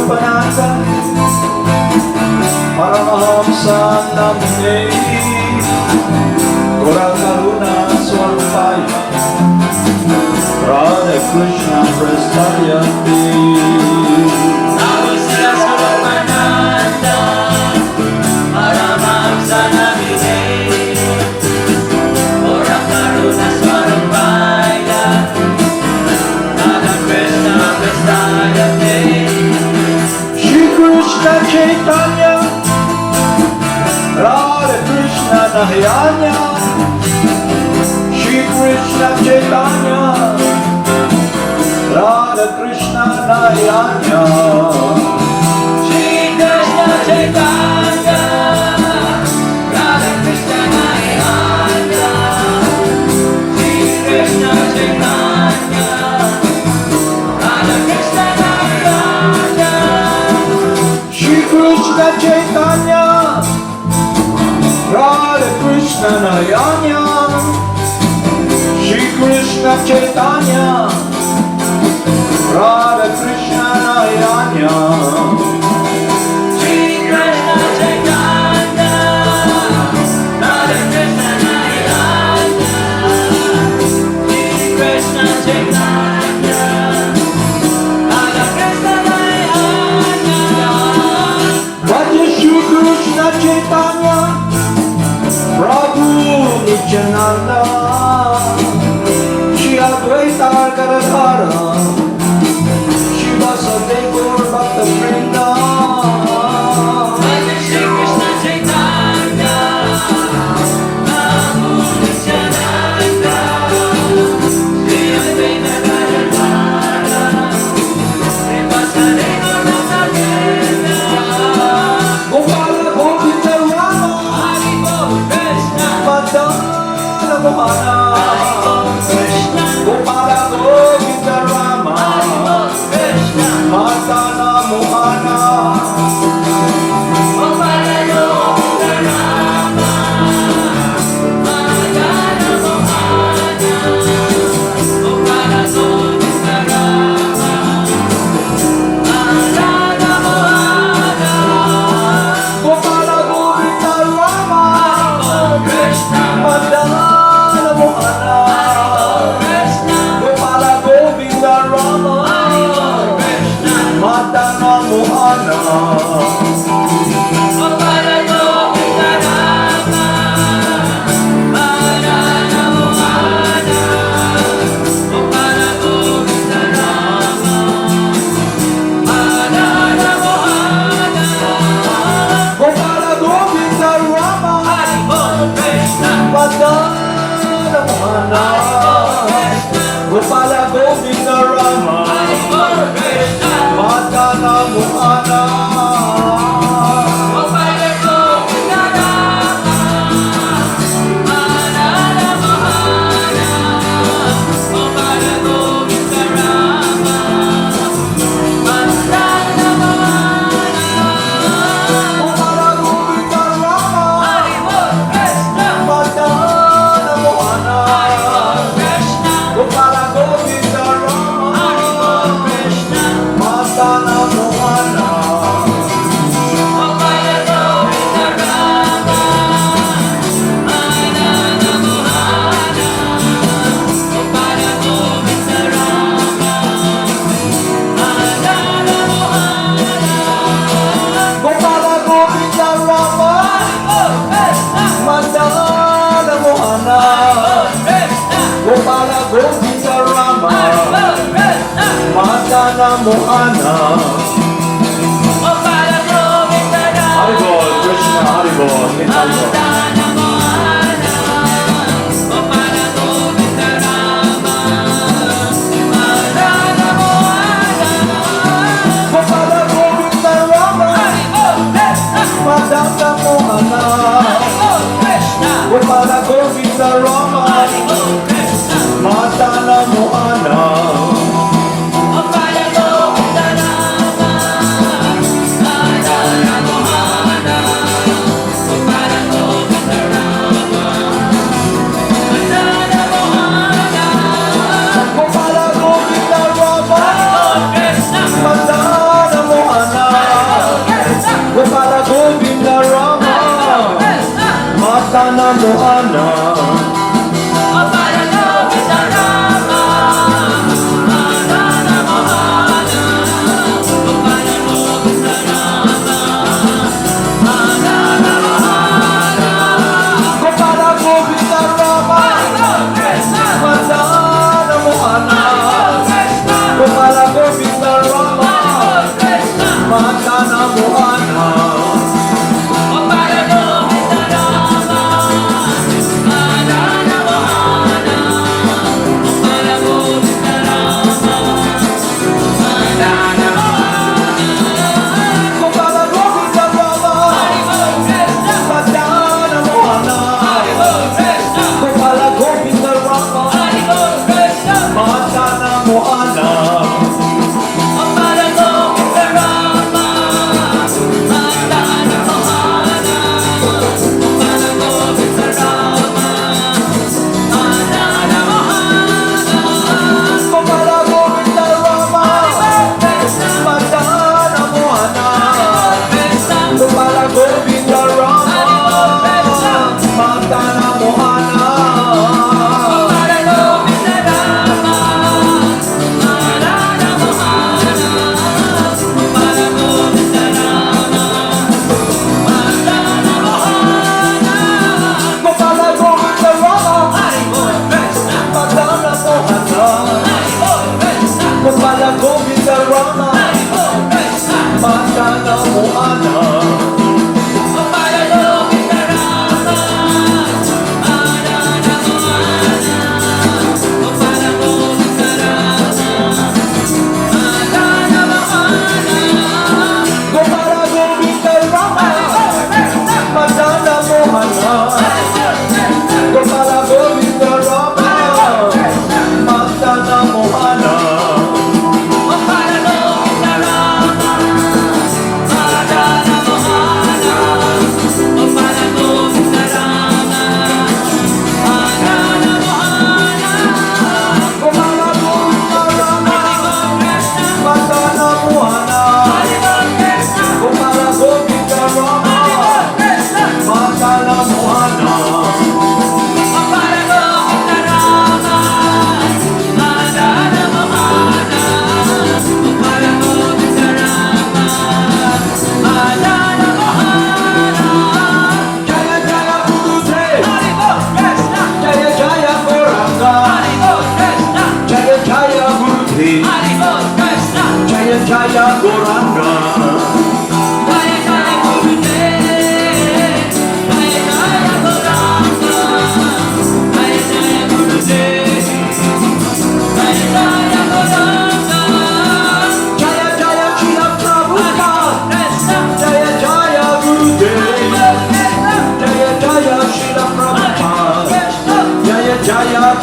Siddhaswarupananda Paramahamsa Namne Karuna Swarupaya Radha Krishna Prasthayati Siddhaswarupananda Paramahamsa Namne Karuna Swarupaya Radha Krishna Prasthayati Shri Krishna Chaitanya Radha Krishna Nahayanya Shri Krishna Chaitanya Radha Krishna Nahayanya Shri Krishna Chaitanya Radha Krishna Nahayanya Shri Krishna Chaitanya Radha Krishna Nahayanya Shri Krishna Chaitanya Radha Krishna Nahayanya Shri Krishna Chaitanya Radha Krishna Nahayanya Shri Krishna Chaitanya Radha Krishna Nahayanya Shri Krishna Chaitanya Radha Krishna Nahayanya Bhaja Shri Krishna Chaitanya Prabhu Nityananda Shri Advaita Gadadhara Shiva Sadai Gaur Bhakta Vrinda Bhaja Shri Krishna Chaitanya Prabhu Nityananda Shri Advaita Gadadhara Shiva Sadai Gaur Bhakta Vrinda Gopala Govinda Rama Hari Bol Krishna Madana Mohana Hari Bol Krishna Gopala Govinda Rama Hari Bol Krishna Madana Mohana Gopala Govinda Rama Madana Mohana Gopala Govinda Rama Madana Mohana Gopala Govinda Rama Hari Bol Krishna Madana Mohana Krishna Gopala Govinda Rama Hari Bol Krishna Madana Mohana Gopala Govinda Rama Madana Mohana Gopala Govinda Rama Madana Mohana Gopala Govinda Rama Hari Bol Krishna Madana Mohana Gopala Govinda Rama Hari Bol Krishna Madana Mohana Gopala Govinda Rama Madana Mohana Gopala Govinda Rama Madana Mohana Gopala Govinda Rama Hari Bol Krishna Madana Mohana Hari Bol Krishna Gopala Govinda Rama Hari Bol Krishna Madana Mohana Gopala Govinda Rama Madana Mohana Gopala Govinda Rama Madana Mohana Gopala Govinda Rama Madana Mohana Gopala Govinda Rama Madana Mohana Haribol Krishna Haribol Haribol Gopala Govinda Rama Madana Mohana Gopala Govinda Rama Madana Mohana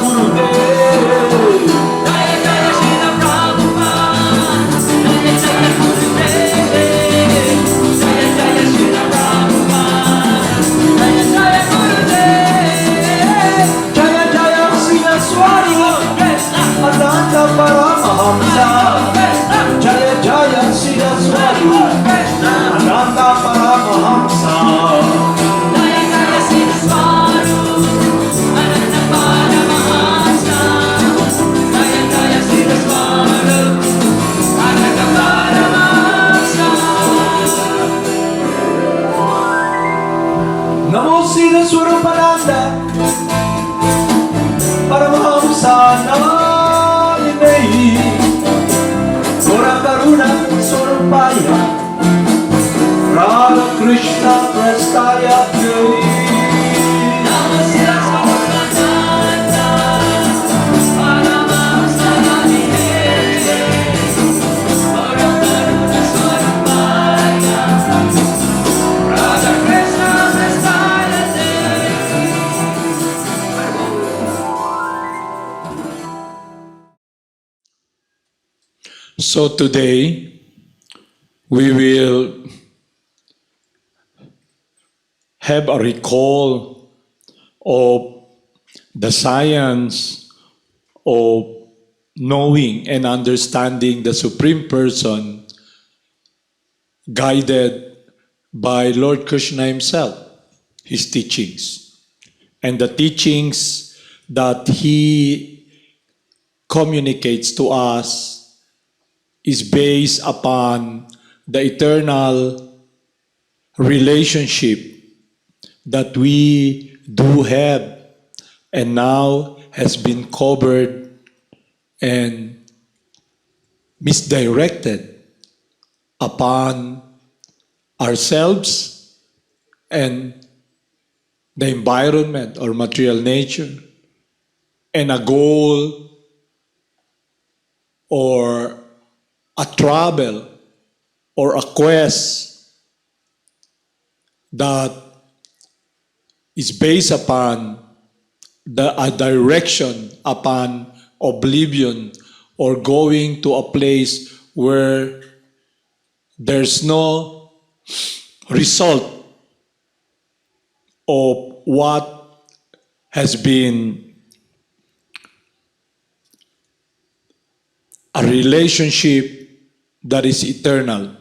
Gurudev. Jaya Jaya Srila Prabhupada, Jaya Jaya Gurudev, Jaya Jaya Srila Prabhupada, Jaya Jaya Gurudev, Jaya Jaya Siddhaswarupananda Paramahamsa. Jaya Jaya Siddhaswarupananda Paramahamsa. Jaya Jaya Siddhaswarupananda Paramahamsa, Jaya Jaya Siddhaswarupananda Paramahamsa. Namo Siddhaswarupananda Paramahamsa Namine. Gora Karuna Swarupaya Radha Krishna Prastaya Devi. Namo Siddhaswarupananda Paramahamsa Namine, Gora Karuna Swarupaya Radha Krishna Prastaya Devi. So today we will have a recall of the science of knowing and understanding the Supreme Person guided by Lord Krishna himself, his teachings, and the teachings that he communicates to us is based upon the eternal relationship that we do have and now has been covered and misdirected upon ourselves and the environment or material nature, and a goal or a travel or a quest that is based upon a direction upon oblivion or going to a place where there's no result of what has been a relationship that is eternal.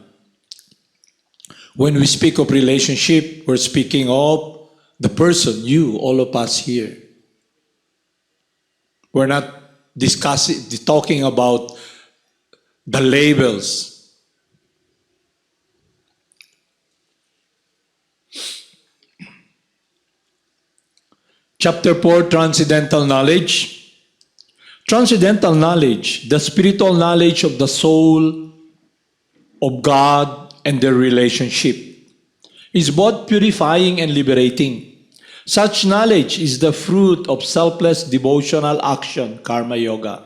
When we speak of relationship, we're speaking of the person, you, all of us here. We're not talking about the labels. Chapter 4, Transcendental Knowledge. Transcendental knowledge, the spiritual knowledge of the soul, of God, and their relationship, is both purifying and liberating. Such knowledge is the fruit of selfless devotional action, karma yoga.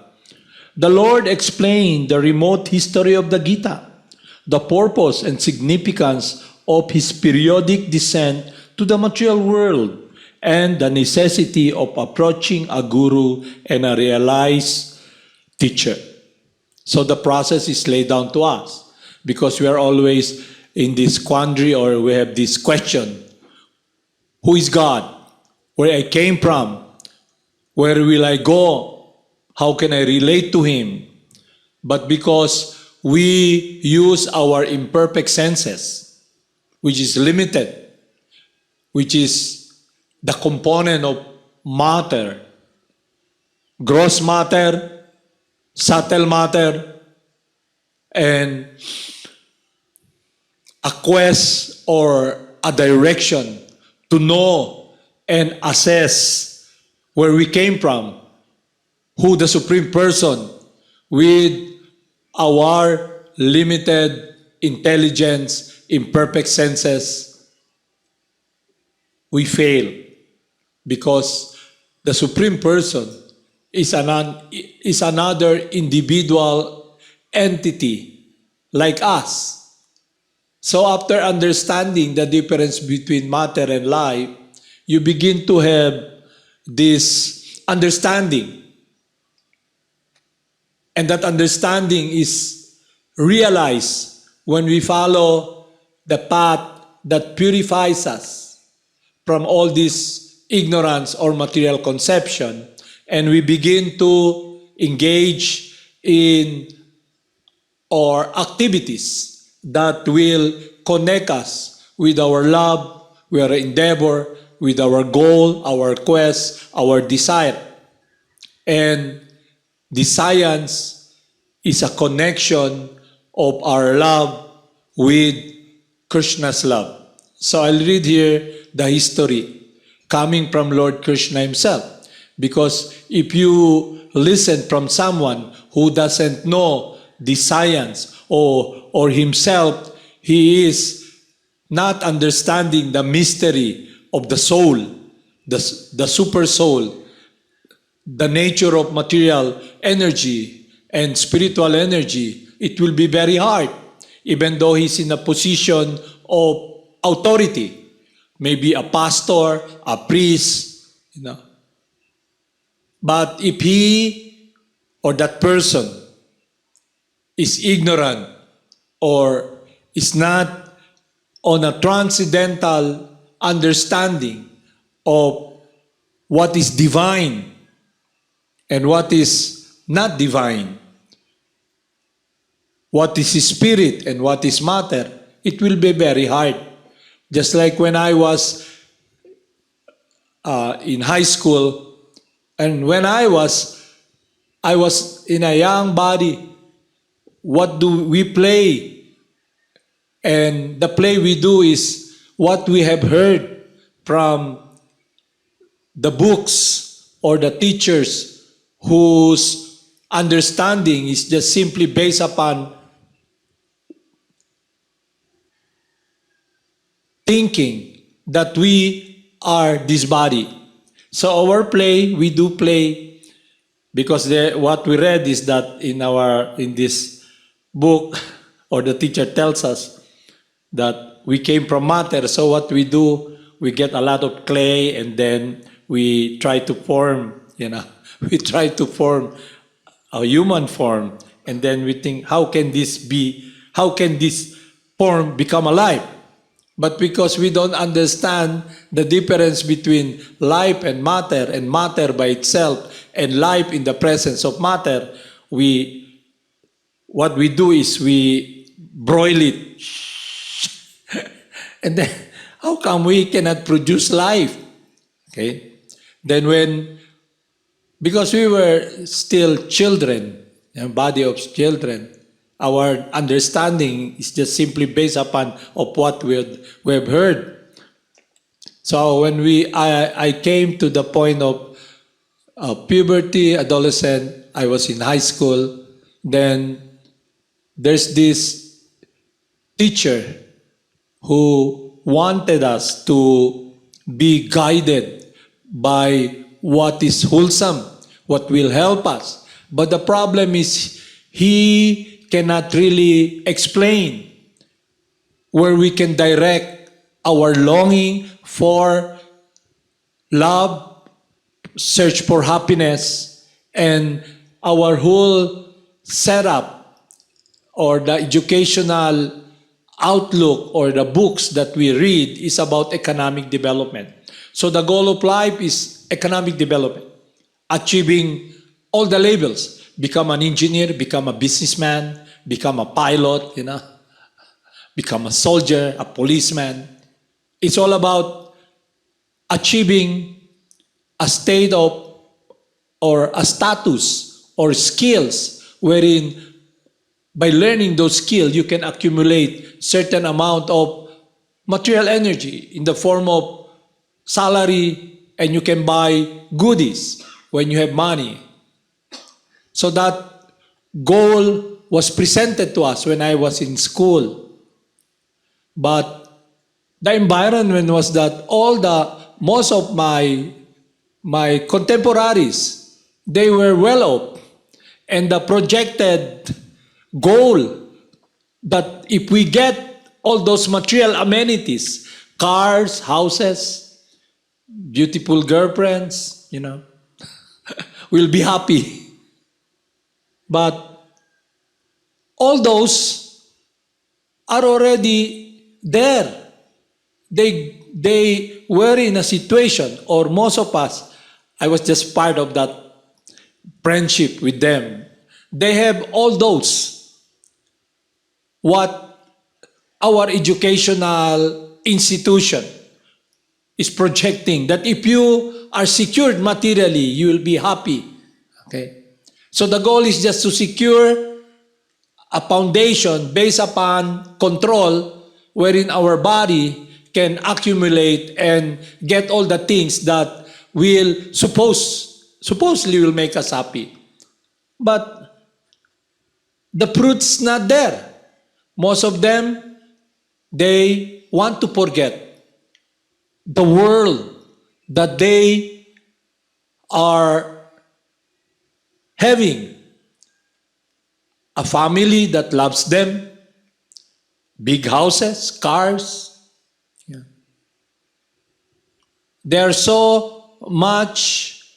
The Lord explained the remote history of the Gita, the purpose and significance of his periodic descent to the material world, and the necessity of approaching a guru and a realized teacher. So the process is laid down to us because we are always in this quandary, or we have this question: who is God? Where I came from? Where will I go? How can I relate to him? But because we use our imperfect senses, which is limited, which is the component of matter, gross matter, subtle matter, and a quest or a direction to know and assess where we came from, who the Supreme Person, with our limited intelligence, imperfect senses, we fail because the Supreme Person is another individual entity like us. So after understanding the difference between matter and life, you begin to have this understanding. And that understanding is realized when we follow the path that purifies us from all this ignorance or material conception, and we begin to engage in or activities that will connect us with our love, with our endeavor, with our goal, our quest, our desire. And the science is a connection of our love with Krishna's love. So I'll read here the history coming from Lord Krishna himself. Because if you listen from someone who doesn't know the science or himself, he is not understanding the mystery of the soul, the super soul, the nature of material energy and spiritual energy. It will be very hard, even though he's in a position of authority, maybe a pastor, a priest, But if he or that person is ignorant or is not on a transcendental understanding of what is divine and what is not divine, what is spirit and what is matter, it will be very hard. Just like when I was in high school, and when I was in a young body, what do we play? And the play we do is what we have heard from the books or the teachers whose understanding is just simply based upon thinking that we are this body. So our play, we do play because what we read is that in this book, or the teacher tells us that we came from matter. So what we do, we get a lot of clay and then we try to form, we try to form a human form, and then we think, how can this form become alive? But because we don't understand the difference between life and matter by itself, and life in the presence of matter, what we do is we broil it. And then, how come we cannot produce life? Okay? Then because we were still children, body of children, our understanding is just simply based upon of what we have heard. So when I came to the point of puberty, adolescent, I was in high school, then there's this teacher who wanted us to be guided by what is wholesome, what will help us. But the problem is he cannot really explain where we can direct our longing for love, search for happiness, and our whole setup or the educational outlook or the books that we read is about economic development. So the goal of life is economic development, achieving all the labels. Become an engineer, become a businessman, become a pilot, become a soldier, a policeman. It's all about achieving a state of or a status or skills wherein by learning those skills you can accumulate certain amount of material energy in the form of salary, and you can buy goodies when you have money. So that goal was presented to us when I was in school. But the environment was that most of my contemporaries, they were well off. And the projected goal that if we get all those material amenities, cars, houses, beautiful girlfriends, will be happy. But all those are already there. They were in a situation, or most of us, I was just part of that friendship with them. They have all those, what our educational institution is projecting, that if you are secured materially, you will be happy. Okay? So the goal is just to secure a foundation based upon control, wherein our body can accumulate and get all the things that will supposedly will make us happy. But the fruit's not there. Most of them, they want to forget the world that they are having, a family that loves them, big houses, cars. Yeah. They are so much,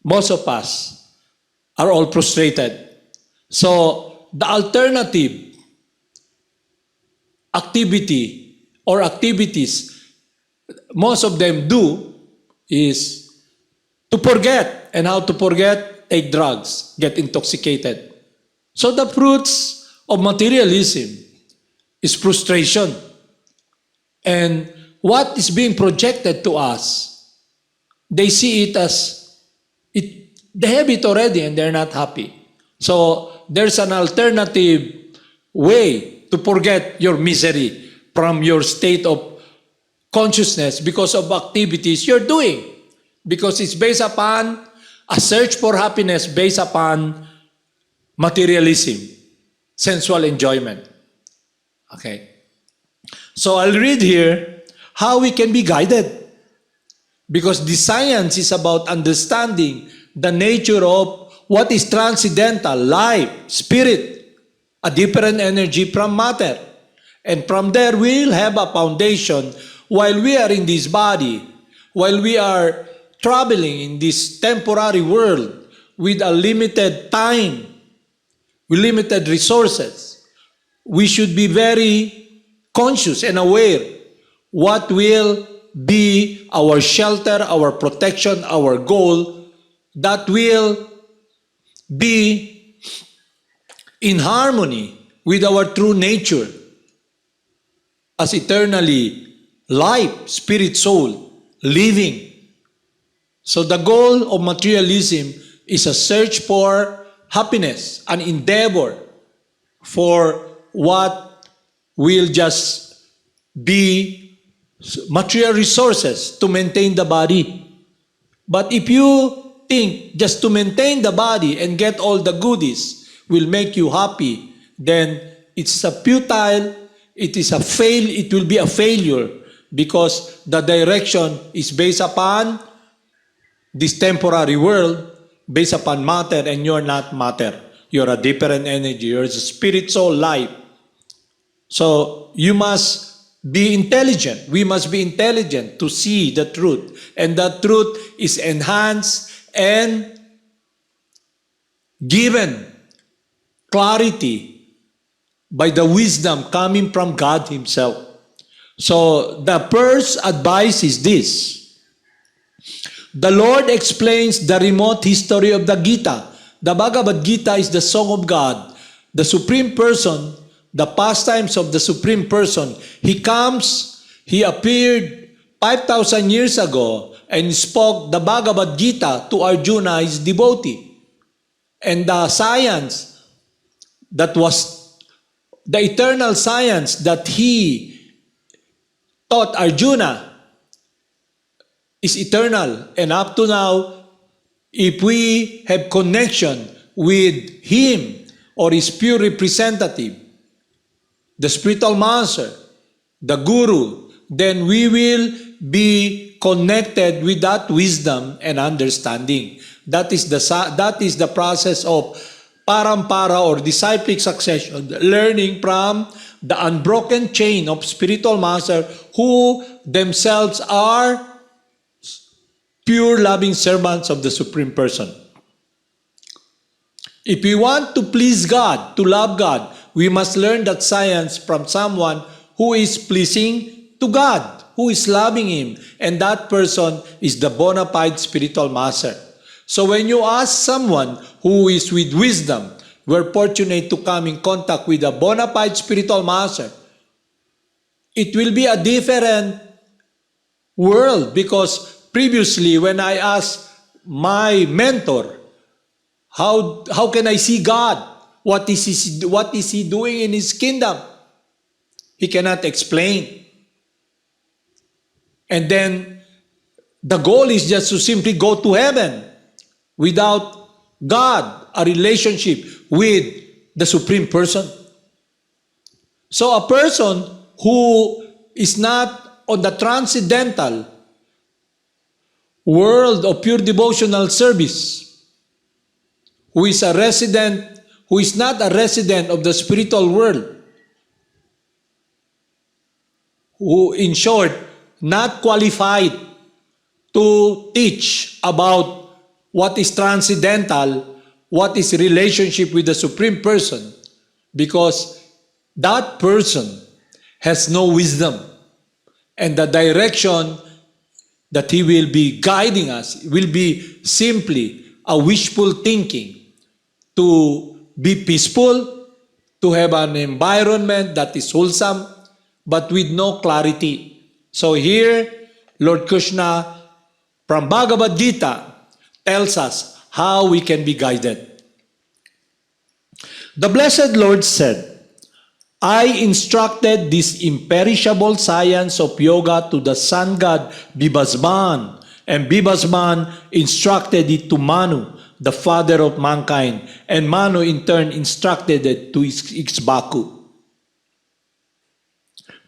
most of us are all frustrated. So the alternative activity or activities most of them do is to forget. And how to forget? Take drugs, get intoxicated. So the fruits of materialism is frustration. And what is being projected to us, they see it as, they have it already and they're not happy. So there's an alternative way to forget your misery from your state of consciousness because of activities you're doing. Because it's based upon a search for happiness based upon materialism, sensual enjoyment. Okay. So I'll read here how we can be guided. Because the science is about understanding the nature of what is transcendental, life, spirit, a different energy from matter. And from there, we'll have a foundation while we are in this body, while we are traveling in this temporary world with a limited time, with limited resources. We should be very conscious and aware what will be our shelter, our protection, our goal that will be in harmony with our true nature as eternally life, spirit, soul, living. So the goal of materialism is a search for happiness, an endeavor for what will just be material resources to maintain the body. But if you think just to maintain the body and get all the goodies will make you happy, then it's a futile, it will be a failure because the direction is based upon this temporary world, based upon matter, and you're not matter. You're a different energy. You're a spirit, soul, life. So you must be intelligent. We must be intelligent to see the truth. And that truth is enhanced and given clarity by the wisdom coming from God Himself. So the first advice is this. The Lord explains the remote history of the Gita. The Bhagavad Gita is the Song of God, the Supreme Person, the pastimes of the Supreme Person. He appeared 5,000 years ago and spoke the Bhagavad Gita to Arjuna, his devotee. And the science that was the eternal science that he taught Arjuna is eternal. And up to now, if we have connection with him or his pure representative, the spiritual master, the guru, then we will be connected with that wisdom and understanding. That is the process of parampara or disciplic succession, learning from the unbroken chain of spiritual master who themselves are pure loving servants of the Supreme Person. If we want to please God, to love God, we must learn that science from someone who is pleasing to God, who is loving Him, and that person is the bona fide spiritual master. So when you ask someone who is with wisdom, we're fortunate to come in contact with a bona fide spiritual master, it will be a different world, because previously when I asked my mentor, how can I see God? What is he doing in His kingdom? He cannot explain. And then the goal is just to simply go to heaven without God, a relationship with the Supreme Person. So a person who is not on the transcendental world of pure devotional service, who is not a resident of the spiritual world, who, in short, not qualified to teach about what is transcendental, what is relationship with the Supreme Person, because that person has no wisdom, and the direction that he will be guiding us will be simply a wishful thinking to be peaceful, to have an environment that is wholesome, but with no clarity. So here, Lord Krishna from Bhagavad Gita tells us how we can be guided. The Blessed Lord said, I instructed this imperishable science of yoga to the sun god Bhibhasman, and Bhibhasman instructed it to Manu, the father of mankind, and Manu in turn instructed it to Ixbaku.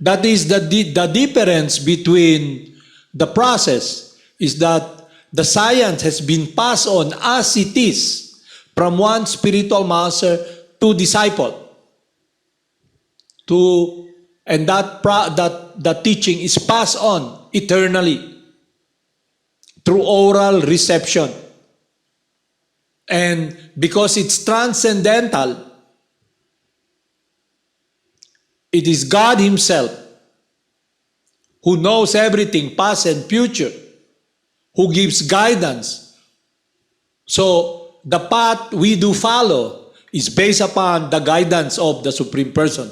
That is the difference between the process is that the science has been passed on as it is from one spiritual master to disciple. And that teaching is passed on eternally through oral reception. And because it's transcendental, it is God Himself who knows everything, past and future, who gives guidance. So the path we do follow is based upon the guidance of the Supreme Person.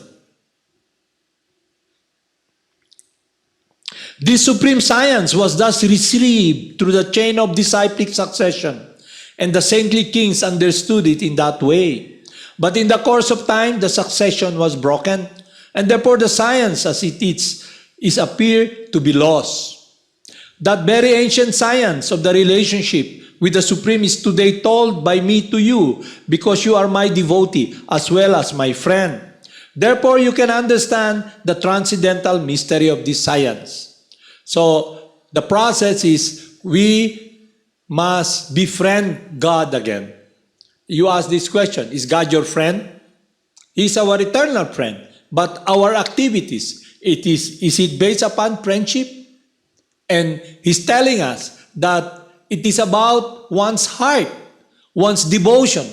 This supreme science was thus received through the chain of disciplic succession, and the saintly kings understood it in that way. But in the course of time, the succession was broken, and therefore the science as it is appeared to be lost. That very ancient science of the relationship with the Supreme is today told by me to you, because you are my devotee as well as my friend. Therefore, you can understand the transcendental mystery of this science. So, the process is we must befriend God again. You ask this question, is God your friend? He's our eternal friend. But our activities, is it based upon friendship? And He's telling us that it is about one's heart, one's devotion.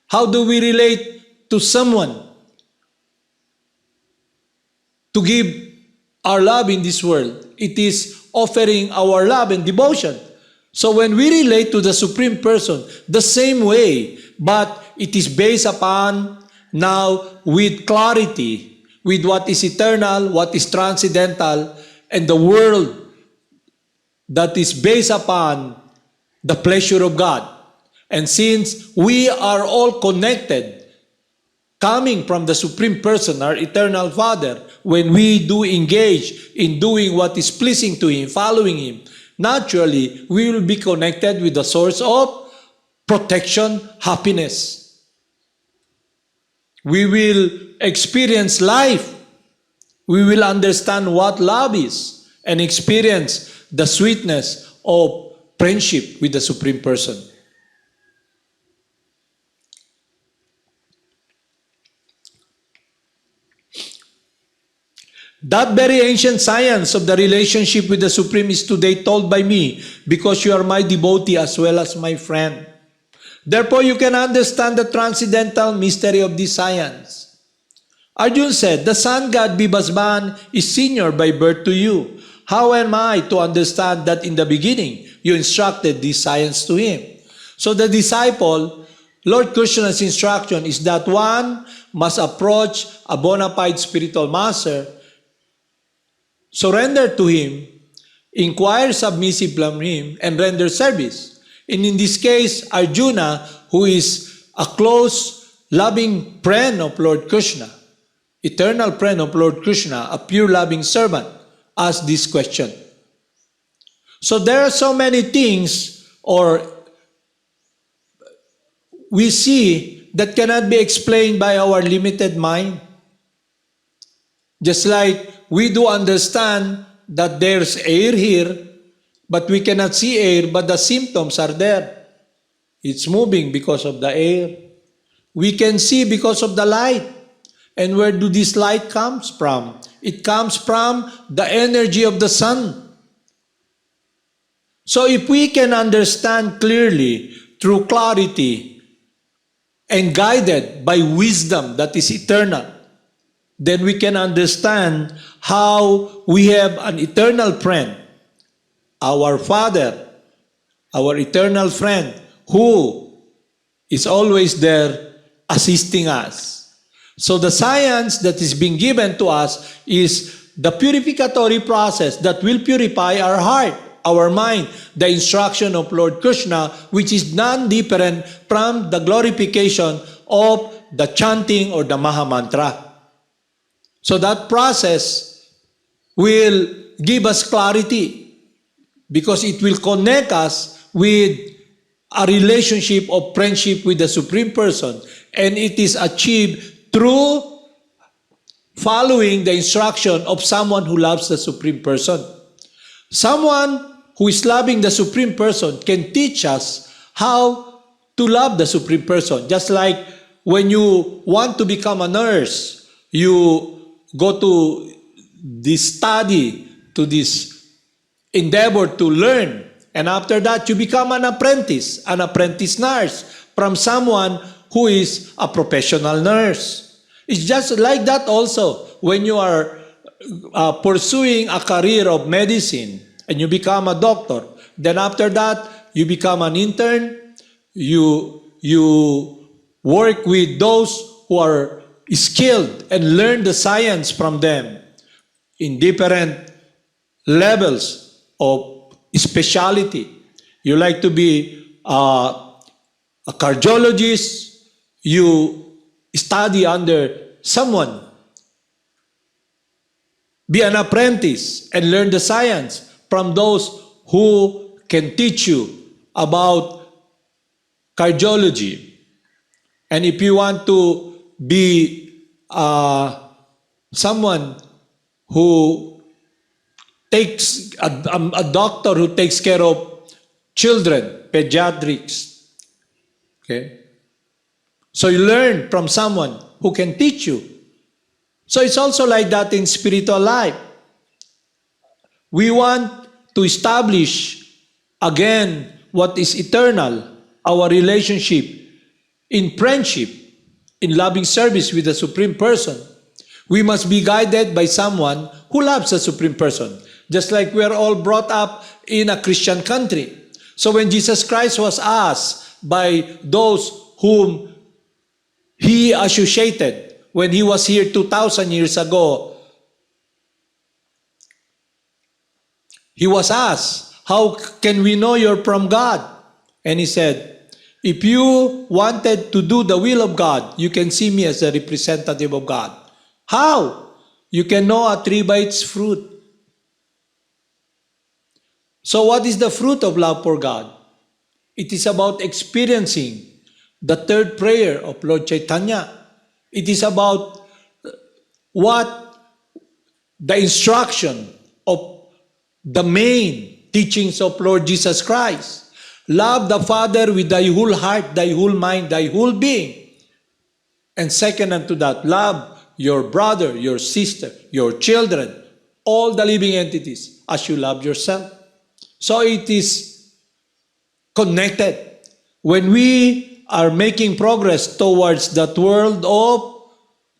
How do we relate to someone? To give our love in this world, it is offering our love and devotion. So when we relate to the Supreme Person, the same way, but it is based upon now with clarity, with what is eternal, what is transcendental, and the world that is based upon the pleasure of God. And since we are all connected, coming from the Supreme Person, our eternal Father, when we do engage in doing what is pleasing to Him, following Him, naturally, we will be connected with the source of protection, happiness. We will experience life. We will understand what love is and experience the sweetness of friendship with the Supreme Person. That very ancient science of the relationship with the Supreme is today told by me, because you are my devotee as well as my friend. Therefore, you can understand the transcendental mystery of this science. Arjuna said, the sun god Bhibhasman is senior by birth to you. How am I to understand that in the beginning you instructed this science to him? So the disciple, Lord Krishna's instruction is that one must approach a bona fide spiritual master, surrender to him, inquire submissive from him, and render service. And in this case, Arjuna, who is a close, loving friend of Lord Krishna, eternal friend of Lord Krishna, a pure loving servant, asked this question. So there are so many things we see that cannot be explained by our limited mind. Just like we do understand that there's air here, but we cannot see air, but the symptoms are there. It's moving because of the air. We can see because of the light. And where do this light comes from? It comes from the energy of the sun. So if we can understand clearly through clarity and guided by wisdom that is eternal, then we can understand how we have an eternal friend, our Father, our eternal friend, who is always there assisting us. So the science that is being given to us is the purificatory process that will purify our heart, our mind, the instruction of Lord Krishna, which is none different from the glorification of the chanting or the Maha Mantra. So that process will give us clarity because it will connect us with a relationship of friendship with the Supreme Person, and it is achieved through following the instruction of someone who loves the Supreme Person. Someone who is loving the Supreme Person can teach us how to love the Supreme Person. Just like when you want to become a nurse, you go to this study, to this endeavor to learn, and after that you become an apprentice nurse from someone who is a professional nurse. It's just like that also when you are pursuing a career of medicine and you become a doctor. Then after that, you become an intern. You work with those who are skilled and learn the science from them in different levels of specialty. You like to be a cardiologist, you study under someone. Be an apprentice and learn the science from those who can teach you about cardiology. And if you want to be someone who takes a doctor who takes care of children, pediatrics, okay? So you learn from someone who can teach you. So it's also like that in spiritual life. We want to establish again what is eternal, our relationship in friendship, in loving service with the Supreme Person. We must be guided by someone who loves the Supreme Person. Just like we are all brought up in a Christian country. So when Jesus Christ was asked by those whom He associated when He was here 2,000 years ago, He was asked, how can we know you're from God? And He said, if you wanted to do the will of God, you can see me as a representative of God. How? You can know a tree by its fruit. So what is the fruit of love for God? It is about experiencing the third prayer of Lord Chaitanya. It is about what the instruction of the main teachings of Lord Jesus Christ. Love the Father with thy whole heart, thy whole mind, thy whole being. And second unto that, love your brother, your sister, your children, all the living entities as you love yourself. So it is connected. When we are making progress towards that world of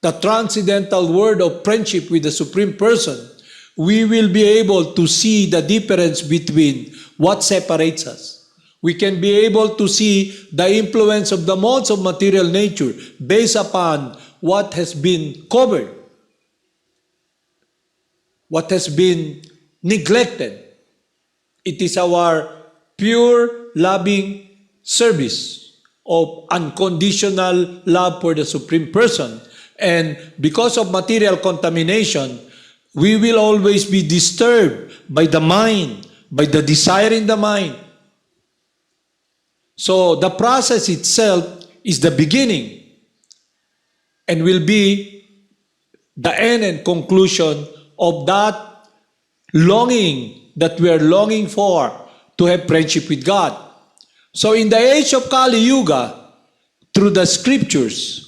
the transcendental world of friendship with the Supreme Person, we will be able to see the difference between what separates us. We can be able to see the influence of the modes of material nature based upon what has been covered, what has been neglected. It is our pure loving service of unconditional love for the Supreme Person. And because of material contamination, we will always be disturbed by the mind, by the desire in the mind. So the process itself is the beginning and will be the end and conclusion of that longing that we are longing for to have friendship with God. So in the age of Kali Yuga, through the scriptures,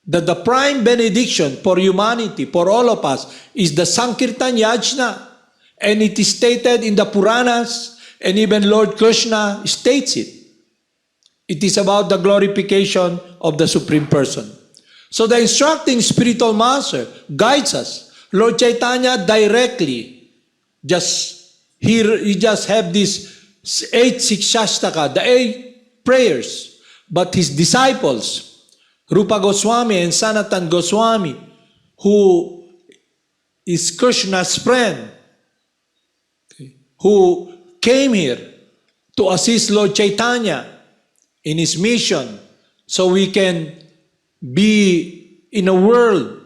that the prime benediction for humanity, for all of us, is the Sankirtan Yajna. And it is stated in the Puranas, and even Lord Krsna states it. It is about the glorification of the Supreme Person. So the instructing spiritual master guides us. Lord Chaitanya directly, he just have these 8 Sikshastaka, the 8 prayers. But his disciples, Rupa Goswami and Sanatan Goswami, who is Krishna's friend, who came here to assist Lord Chaitanya in his mission so we can be in a world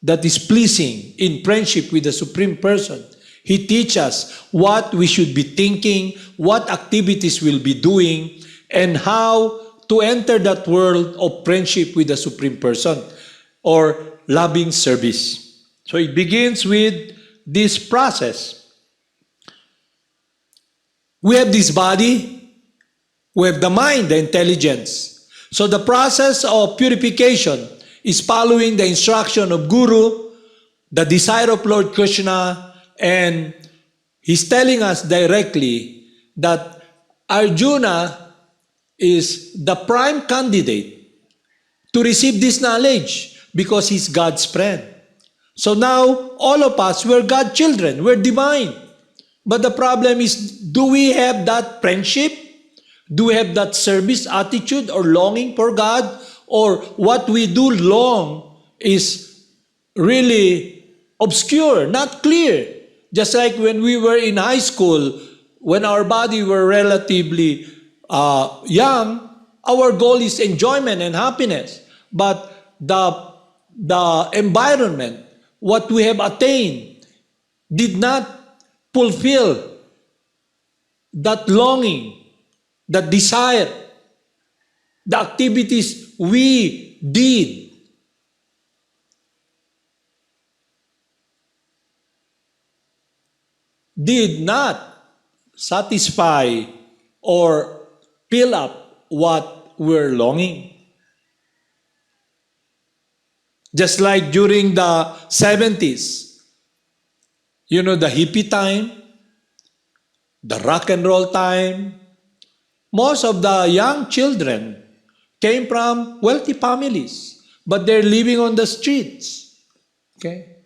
that is pleasing in friendship with the Supreme Person. He teaches us what we should be thinking, what activities we'll be doing, and how to enter that world of friendship with the Supreme Person or loving service. So it begins with this process. We have this body, we have the mind, the intelligence. So the process of purification is following the instruction of Guru, the desire of Lord Krishna, and he's telling us directly that Arjuna is the prime candidate to receive this knowledge because he's God's friend. So now, all of us, we're God's children, we're divine. But the problem is, do we have that friendship? Do we have that service attitude or longing for God? Or what we do long is really obscure, not clear. Just like when we were in high school, when our body were relatively young, our goal is enjoyment and happiness. But the environment, what we have attained, did not fulfill that longing, that desire, the activities we did not satisfy or fill up what we're longing. Just like during the 70s, you know, the hippie time, the rock and roll time, most of the young children came from wealthy families, but they're living on the streets. Okay?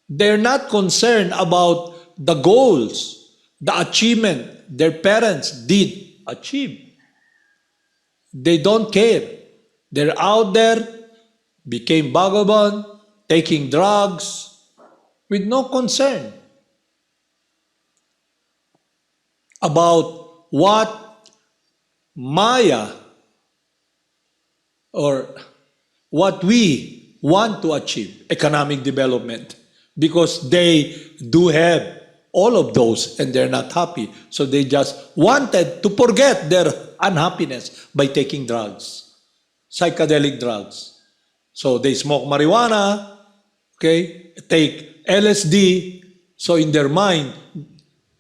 They're not concerned about the goals, the achievement their parents did achieve. They don't care. They're out there, became Bhagavan, taking drugs, with no concern about what Maya or what we want to achieve, economic development, because they do have all of those and they're not happy. So they just wanted to forget their unhappiness by taking drugs, psychedelic drugs. So they smoke marijuana, okay, take LSD, so in their mind,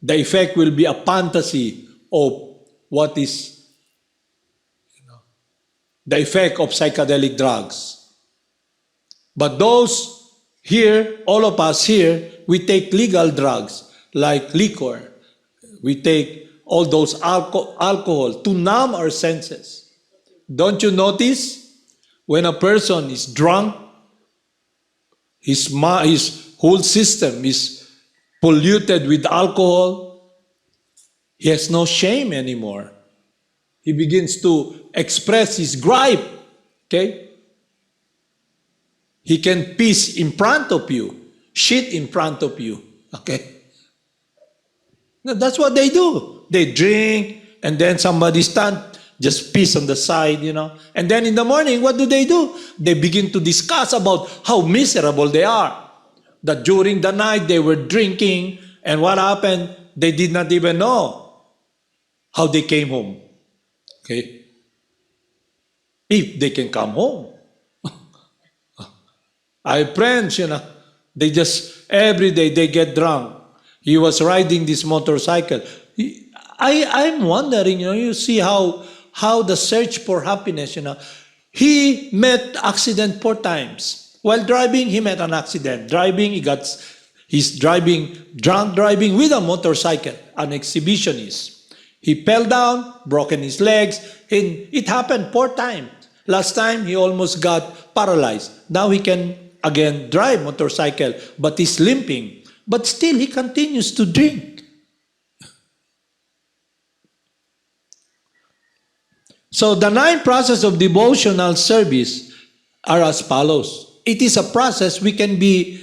the effect will be a fantasy of what is, the effect of psychedelic drugs. But those here, all of us here, we take legal drugs like liquor. We take all those alcohol to numb our senses. Don't you notice when a person is drunk, his whole system is polluted with alcohol, he has no shame anymore. He begins to express his gripe, okay? He can piss in front of you, shit in front of you, okay? Now, that's what they do. They drink, and then somebody stand, just piss on the side, And then in the morning, what do? They begin to discuss about how miserable they are. That during the night they were drinking, and what happened, they did not even know how they came home. Okay? If they can come home. I have friends, they just, every day they get drunk. He was riding this motorcycle. I'm wondering, you see how the search for happiness, He met accident 4 times. While driving, he met an accident. He's driving, drunk driving with a motorcycle, an exhibitionist. He fell down, broken his legs, and it happened 4 times. Last time, he almost got paralyzed. Now he can again drive motorcycle, but he's limping. But still, he continues to drink. So the 9 processes of devotional service are as follows. It is a process we can be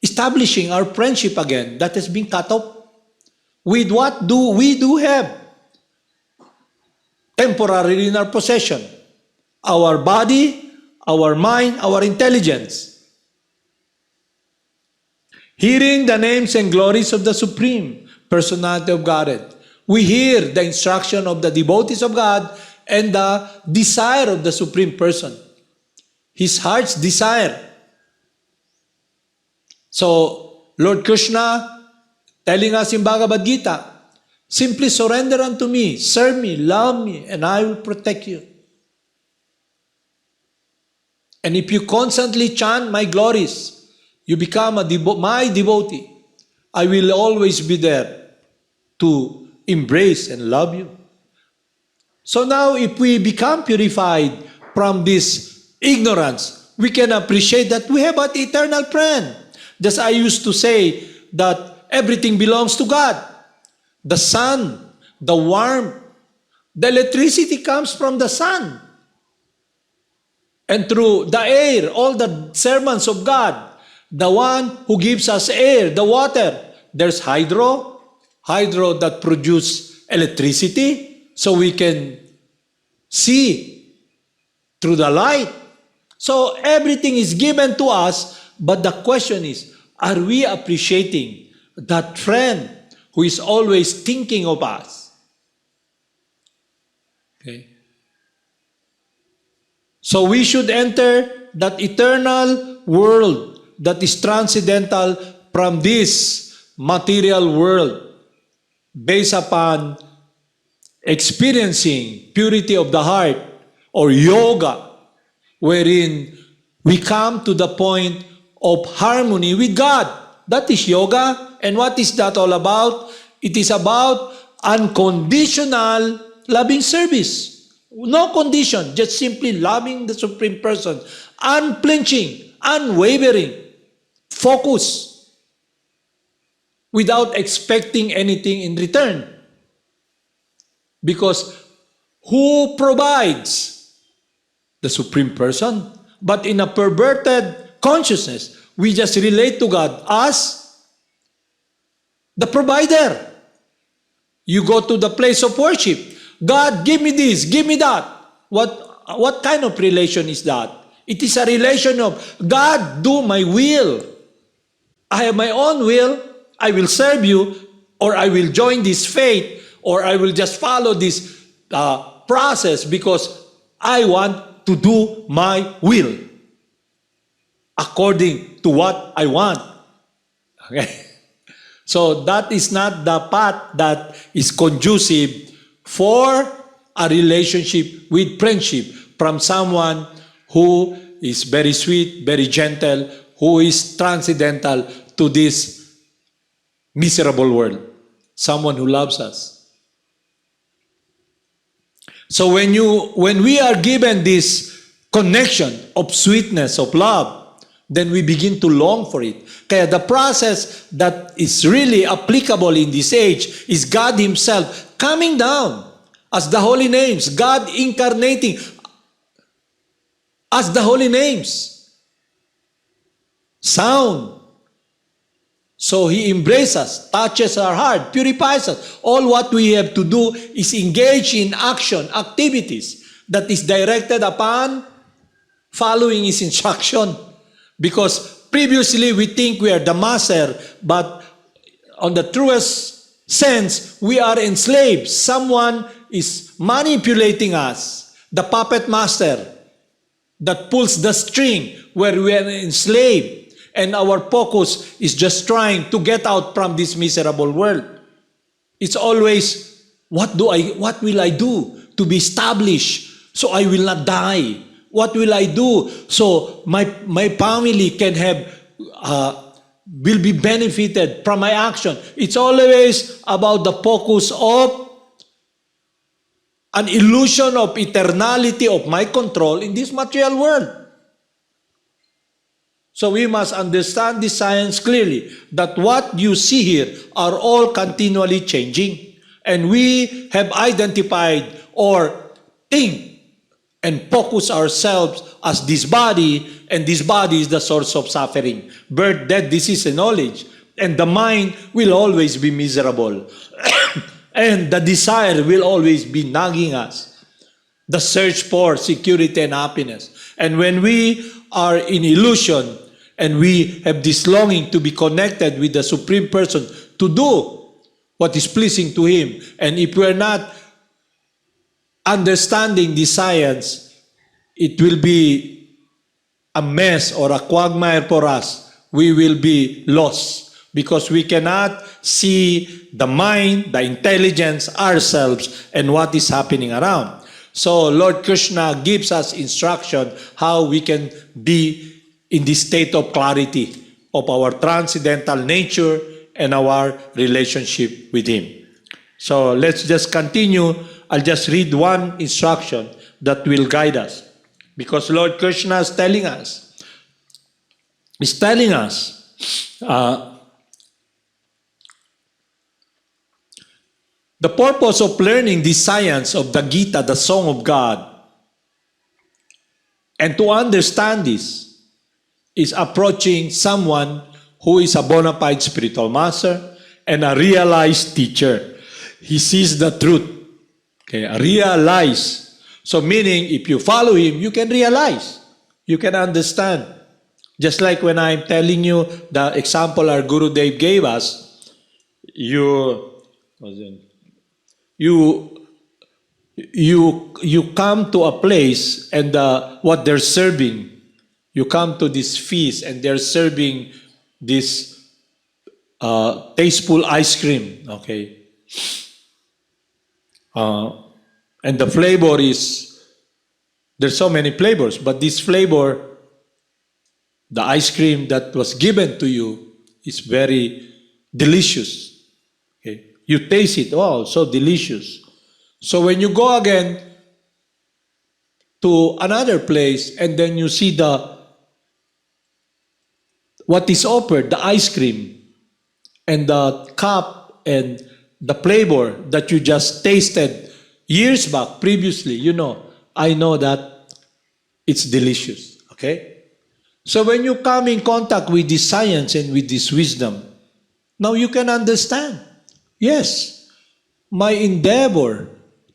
establishing our friendship again that has been cut off. With what do we have temporarily in our possession? Our body, our mind, our intelligence. Hearing the names and glories of the Supreme Personality of Godhead, we hear the instruction of the devotees of God and the desire of the Supreme Person. His heart's desire. So, Lord Krishna telling us in Bhagavad Gita, simply surrender unto me, serve me, love me, and I will protect you. And if you constantly chant my glories, you become my devotee. I will always be there to embrace and love you. So now, if we become purified from this ignorance, we can appreciate that we have an eternal friend. Just I used to say that everything belongs to God. The sun, the warmth, the electricity comes from the sun. And through the air, all the servants of God, the one who gives us air, the water, there's hydro that produce electricity, so we can see through the light. So everything is given to us, but the question is, are we appreciating that friend who is always thinking of us? Okay. So we should enter that eternal world that is transcendental from this material world based upon experiencing purity of the heart or yoga, wherein we come to the point of harmony with God. That is yoga. And what is that all about? It is about unconditional loving service. No condition, just simply loving the Supreme Person, unflinching, unwavering, focus, without expecting anything in return. Because who provides? The Supreme Person. But in a perverted consciousness, we just relate to God as the provider. You go to the place of worship. God, give me this, give me that. What kind of relation is that? It is a relation of, God, do my will. I have my own will. I will serve you, or I will join this faith, or I will just follow this process because I want to do my will according to what I want. Okay? So that is not the path that is conducive for a relationship with friendship from someone who is very sweet, very gentle, who is transcendental to this miserable world. Someone who loves us. So when we are given this connection of sweetness, of love, then we begin to long for it. Kaya the process that is really applicable in this age is God Himself coming down as the holy names, God incarnating as the holy names. Sound. So He embraces us, touches our heart, purifies us. All what we have to do is engage in action, activities that is directed upon following His instruction. Because previously we think we are the master, but on the truest sense, we are enslaved. Someone is manipulating us, the puppet master that pulls the string where we are enslaved. And our focus is just trying to get out from this miserable world. It's always, what will I do to be established so I will not die? What will I do so my family can will be benefited from my action? It's always about the focus of an illusion of eternality of my control in this material world. So we must understand this science clearly, that what you see here are all continually changing. And we have identified or think and focus ourselves as this body, and this body is the source of suffering. Birth, death, disease, and knowledge. And the mind will always be miserable. And the desire will always be nagging us. The search for security and happiness. And when we are in illusion, and we have this longing to be connected with the Supreme Person to do what is pleasing to Him. And if we are not understanding the science, it will be a mess or a quagmire for us. We will be lost because we cannot see the mind, the intelligence, ourselves, and what is happening around. So Lord Krishna gives us instruction how we can be in this state of clarity of our transcendental nature and our relationship with Him. So let's just continue. I'll just read one instruction that will guide us. Because Lord Krishna is telling us, the purpose of learning the science of the Gita, the Song of God, and to understand this, is approaching someone who is a bona fide spiritual master and a realized teacher. He sees the truth. Okay, realize. So meaning, if you follow him, you can realize. You can understand. Just like when I'm telling you the example our Guru Dev gave us, you come to a place and what they're serving, you come to this feast and they're serving this tasteful ice cream, okay? And the flavor is, there's so many flavors, but this flavor, the ice cream that was given to you is very delicious. Okay? You taste it, oh, so delicious. So when you go again to another place and then you see what is offered, the ice cream and the cup and the flavor that you just tasted years back previously, you know, I know that it's delicious, okay? So when you come in contact with this science and with this wisdom, now you can understand. Yes, my endeavor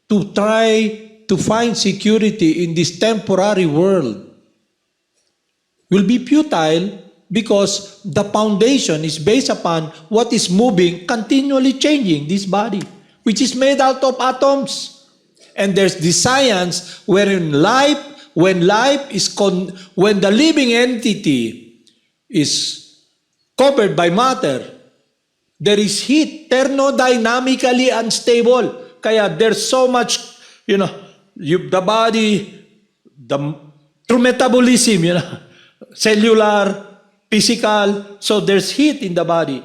to try to find security in this temporary world will be futile because the foundation is based upon what is moving, continually changing this body, which is made out of atoms. And there's the science wherein when the living entity is covered by matter, there is heat, thermodynamically unstable. Kaya there's so much, the body, through metabolism, cellular, physical, so there's heat in the body.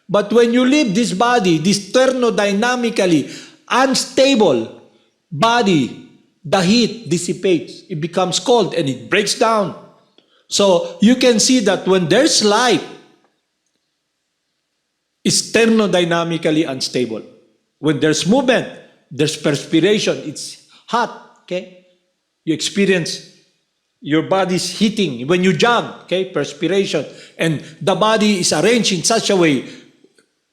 But when you leave this body, this thermodynamically unstable body, the heat dissipates. It becomes cold and it breaks down. So you can see that when there's light, it's thermodynamically unstable. When there's movement, there's perspiration, it's hot, okay? You experience your body's heating. When you jog, okay, perspiration. And the body is arranged in such a way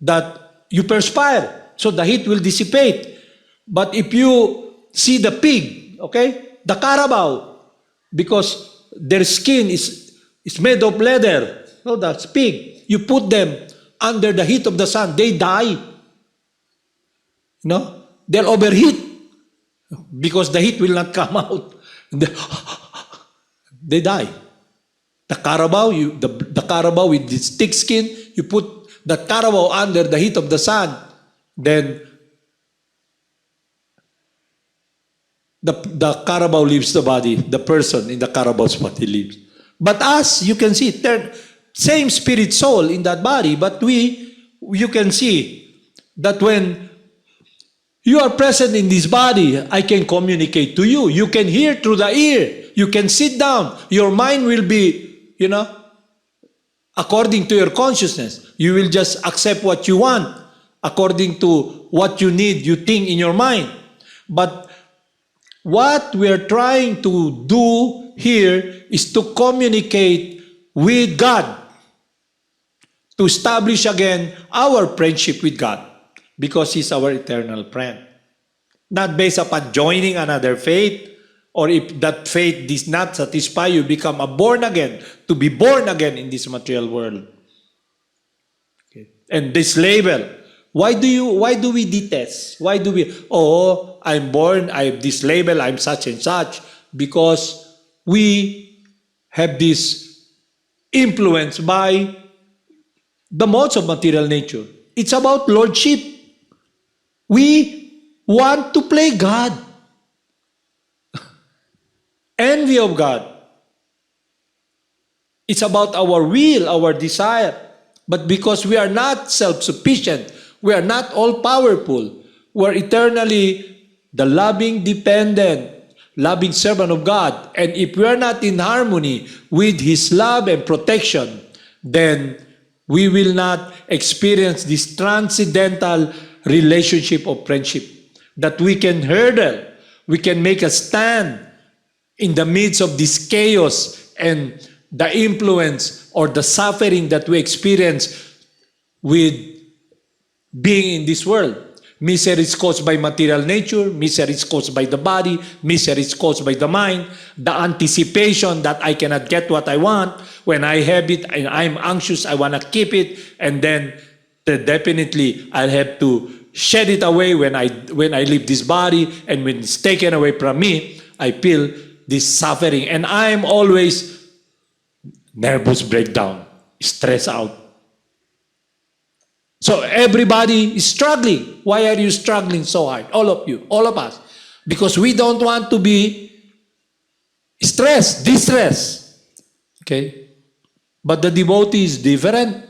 that you perspire. So the heat will dissipate. But if you see the pig, okay, the carabao, because their skin is made of leather. No, that's pig. You put them under the heat of the sun, they die. No? They'll overheat because the heat will not come out. They die. The carabao, the carabao with this thick skin, you put the carabao under the heat of the sun, then the carabao leaves the body, the person in the carabao's body leaves. But us, you can see, same spirit soul in that body, but you can see that when you are present in this body, I can communicate to you. You can hear through the ear. You can sit down. Your mind will be, according to your consciousness. You will just accept what you want according to what you need, you think in your mind. But what we are trying to do here is to communicate with God, to establish again our friendship with God, because He's our eternal friend. Not based upon joining another faith, or if that faith does not satisfy you, become a born again, to be born again in this material world. Okay. And this label, why do we detest? Why do we, I'm born, I have this label, I'm such and such, because we have this influence by the modes of material nature. It's about lordship. We want to play God. Envy of God. It's about our will, our desire. But because we are not self-sufficient, we are not all-powerful, we're eternally the loving dependent, loving servant of God. And if we are not in harmony with His love and protection, then we will not experience this transcendental relationship of friendship that we can hurdle, we can make a stand in the midst of this chaos and the influence or the suffering that we experience with being in this world. Misery is caused by material nature, misery is caused by the body, misery is caused by the mind, the anticipation that I cannot get what I want. When I have it and I'm anxious, I want to keep it, and then definitely I'll have to shed it away when I leave this body, and when it's taken away from me, I feel this suffering, and I'm always nervous breakdown, stressed out. So everybody is struggling. Why are you struggling so hard? All of you, all of us. Because we don't want to be stressed, distressed. Okay? But the devotee is different.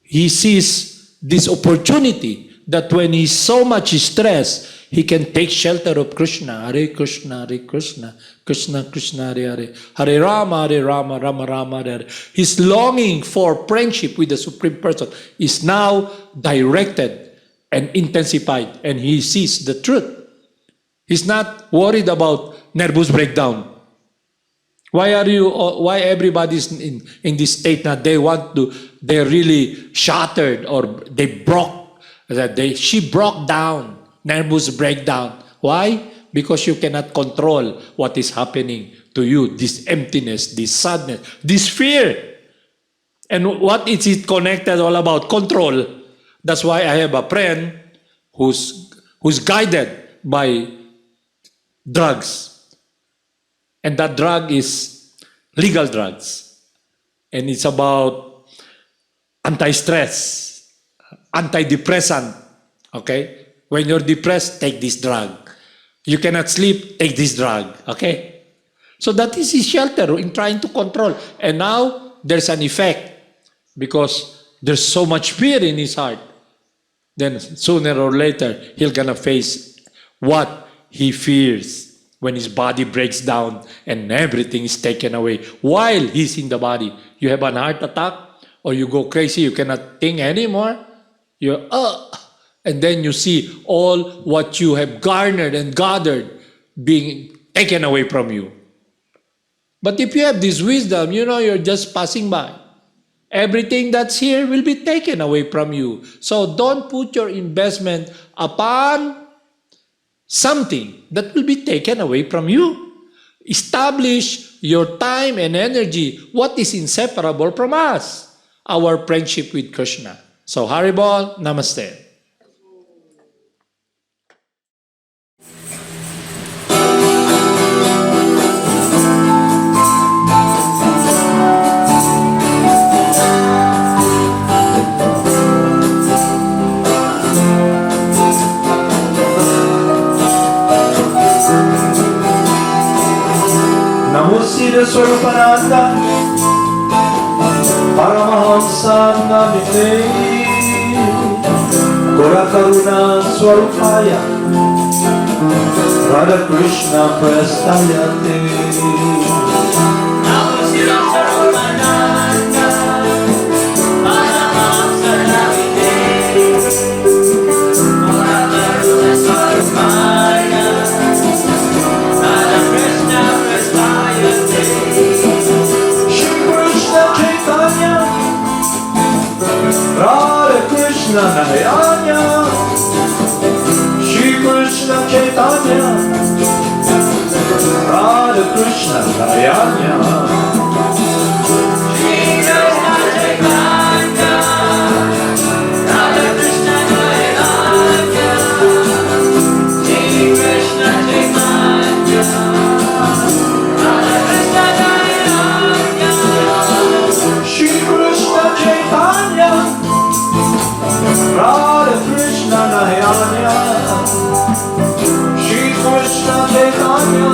He sees this opportunity that when he's so much stressed, he can take shelter of Krishna. Hare Krishna, Hare Krishna, Krishna Krishna, Hare Hare, Hare Rama, Rama Rama, Hare Hare. His longing for friendship with the Supreme Person is now directed and intensified, and he sees the truth. He's not worried about nervous breakdown. Why everybody's in this state now? They're really shattered, or they broke, she broke down. Nervous breakdown. Why? Because you cannot control what is happening to you. This emptiness, this sadness, this fear. And what is it connected all about? Control. That's why I have a friend who's guided by drugs. And that drug is legal drugs. And it's about anti-stress, antidepressant. Okay? When you're depressed, take this drug. You cannot sleep, take this drug. Okay? So that is his shelter in trying to control. And now, there's an effect. Because there's so much fear in his heart. Then, sooner or later, he'll gonna face what he fears when his body breaks down and everything is taken away while he's in the body. You have an heart attack or you go crazy, you cannot think anymore. You're, and then you see all what you have garnered and gathered being taken away from you. But if you have this wisdom, you know you're just passing by. Everything that's here will be taken away from you. So don't put your investment upon something that will be taken away from you. Establish your time and energy, what is inseparable from us, our friendship with Krishna. So Haribol, Namaste. Namo Siddhaswarupananda, Paramahamsa Namite, Gora Karuna Swarupaya, Radha Krishna Prestayate. Namo Siddhaswarupananda, Paramahamsa Namite, Gora Karuna Swarupaya, Radha Krishna Prestayate. Shri Krishna Chaitanya, Radha Krishna Narayana, Shri Krishna Chaitanya, Radha Krishna Narayana. Shri Krishna Chaitanya, Radha Krishna Narayana, Shri Krishna Chaitanya, Radha Krishna Narayana. Shri Krishna Chaitanya, Radha Krishna Narayana, Shri Krishna Chaitanya,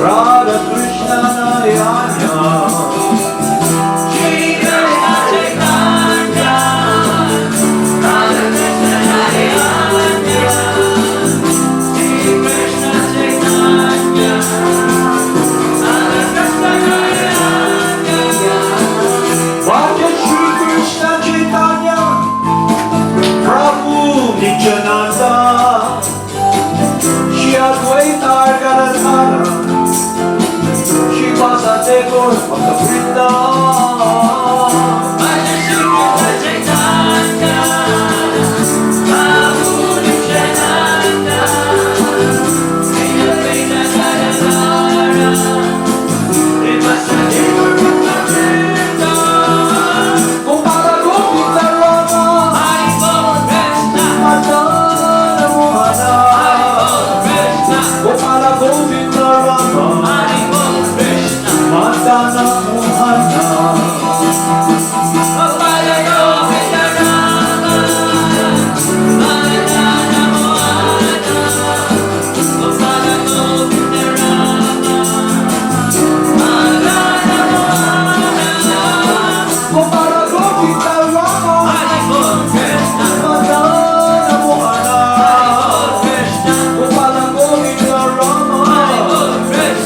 Radha Krishna Narayana. Shri Krishna Chaitanya, Radha Krishna Narayana, Shri Krishna Chaitanya, Radha Krishna Narayana. Vaja Shri Krishna Chaitanya, Prabhu Nityananda, Shri Advaita Gadadhara, Shri Vasudeva Gaur Bhakta-vrinda. Bhaja Shri Krishna Chaitanya, Prabhu Nityananda, Shri Advaita Gadadhara, Shri Vasudeva Gaur Bhakta-vrinda. Gopala Gopika Rama, Hari Bol Krishna, Madana Mohana. Krishna, Gopala Gopika Rama, Hari Bol Krishna, Madana Mohana. Gopala Gopika Rama, Madana Mohana, Gopala Gopika Rama, Madana Mohana. Gopala Gopika Rama, Hari Bol Krishna, Madana Mohana. Krishna, Gopala Gopika Rama, Hari Bol Krishna.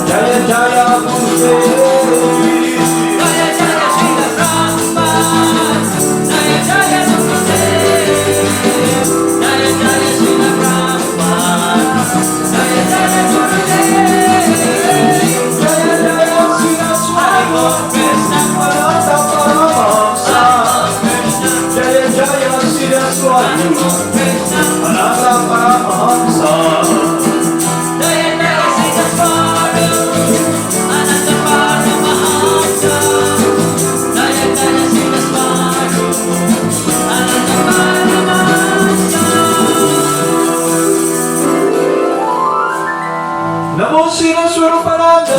Jaya Jaya Gurudev. Jaya Jaya Srila Prabhupada. Jaya Jaya Gurudev. Jaya Jaya Srila Prabhupada. Jaya Jaya Gurudev. Jaya Jaya Siddhaswarupananda Paramahamsa. Jaya Jaya Siddhaswarupananda Paramahamsa. Jaya Jaya Siddhaswarupananda Paramahamsa. Jaya Jaya Siddhaswarupananda Paramahamsa. Namo Siddhaswarupananda.